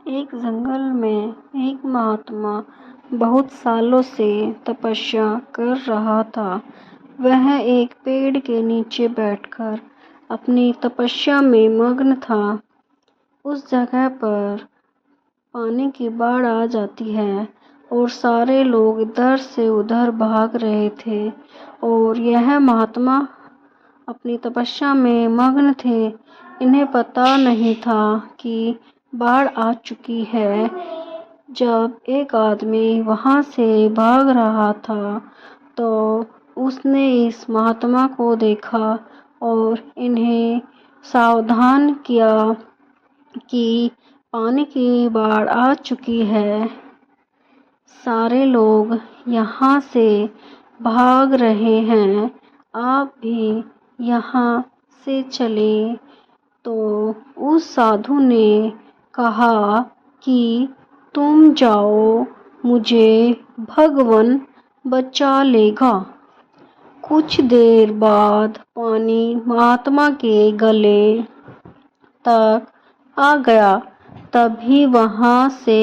एक जंगल में एक महात्मा बहुत सालों से तपस्या कर रहा था। वह एक पेड़ के नीचे बैठकर अपनी तपस्या में मग्न था। उस जगह पर पानी की बाढ़ आ जाती है और सारे लोग इधर से उधर भाग रहे थे और यह महात्मा अपनी तपस्या में मग्न थे। इन्हें पता नहीं था कि बाढ़ आ चुकी है। जब एक आदमी वहां से भाग रहा था तो उसने इस महात्मा को देखा और इन्हें सावधान किया कि पानी की बाढ़ आ चुकी है। सारे लोग यहाँ से भाग रहे हैं, आप भी यहाँ से चले। तो उस साधु ने कहा कि तुम जाओ, मुझे भगवान बचा लेगा। कुछ देर बाद पानी महात्मा के गले तक आ गया। तभी वहां से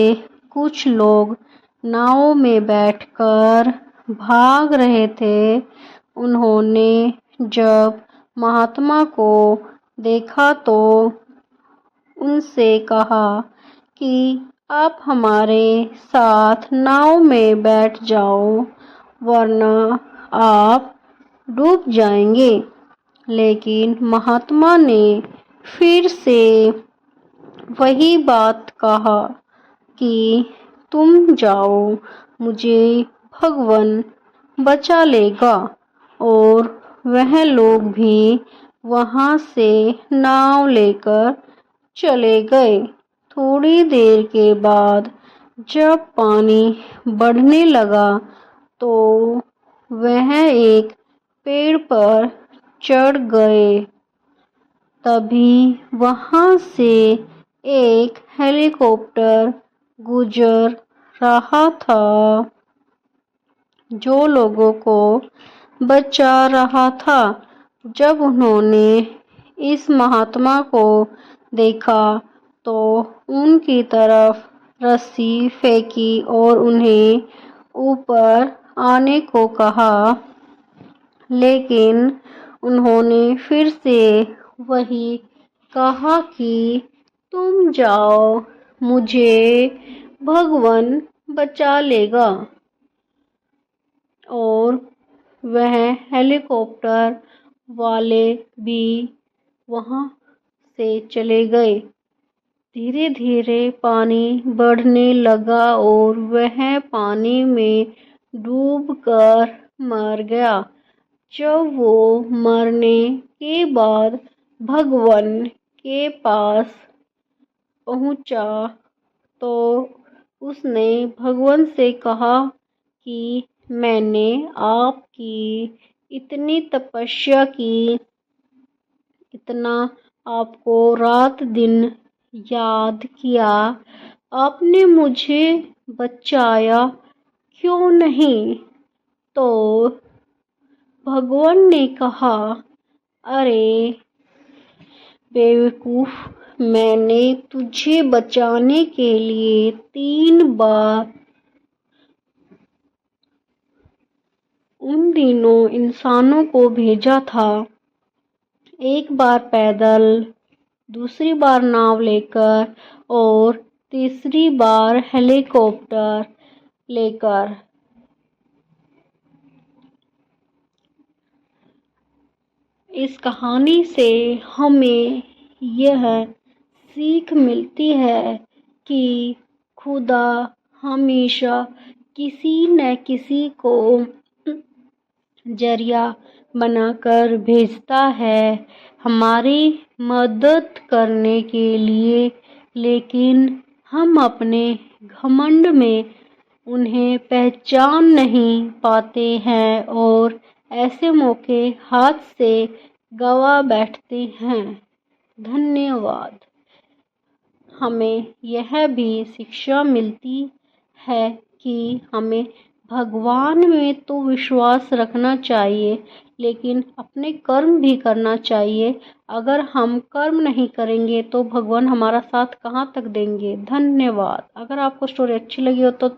कुछ लोग नाव में बैठकर भाग रहे थे। उन्होंने जब महात्मा को देखा तो उनसे कहा कि आप हमारे साथ नाव में बैठ जाओ, वरना आप डूब जाएंगे। लेकिन महात्मा ने फिर से वही बात कहा कि तुम जाओ, मुझे भगवान बचा लेगा। और वह लोग भी वहां से नाव लेकर चले गए। थोड़ी देर के बाद जब पानी बढ़ने लगा तो वह एक पेड़ पर चढ़ गए। तभी वहां से एक हेलीकॉप्टर गुजर रहा था जो लोगों को बचा रहा था। जब उन्होंने इस महात्मा को देखा तो उनकी तरफ रस्सी फेंकी और उन्हें ऊपर आने को कहा। लेकिन उन्होंने फिर से वही कहा कि तुम जाओ, मुझे भगवान बचा लेगा। और वह हेलीकॉप्टर वाले भी वहां से चले गए। धीरे धीरे पानी बढ़ने लगा और वह पानी में डूबकर मर गया। जब वो मरने के बाद भगवान के पास पहुंचा तो उसने भगवान से कहा कि मैंने आपकी इतनी तपस्या की, इतना आपको रात दिन याद किया, आपने मुझे बचाया क्यों नहीं? तो भगवान ने कहा, अरे बेवकूफ, मैंने तुझे बचाने के लिए 3 बार उन दिनों इंसानों को भेजा था। एक बार पैदल, दूसरी बार नाव लेकर और तीसरी बार हेलीकॉप्टर लेकर। इस कहानी से हमें यह सीख मिलती है कि खुदा हमेशा किसी न किसी को जरिया बनाकर भेजता है हमारी मदद करने के लिए। लेकिन हम अपने घमंड में उन्हें पहचान नहीं पाते हैं और ऐसे मौके हाथ से गवा बैठते हैं। धन्यवाद। हमें यह भी शिक्षा मिलती है कि हमें भगवान में तो विश्वास रखना चाहिए, लेकिन अपने कर्म भी करना चाहिए। अगर हम कर्म नहीं करेंगे तो भगवान हमारा साथ कहाँ तक देंगे। धन्यवाद। अगर आपको स्टोरी अच्छी लगी हो तो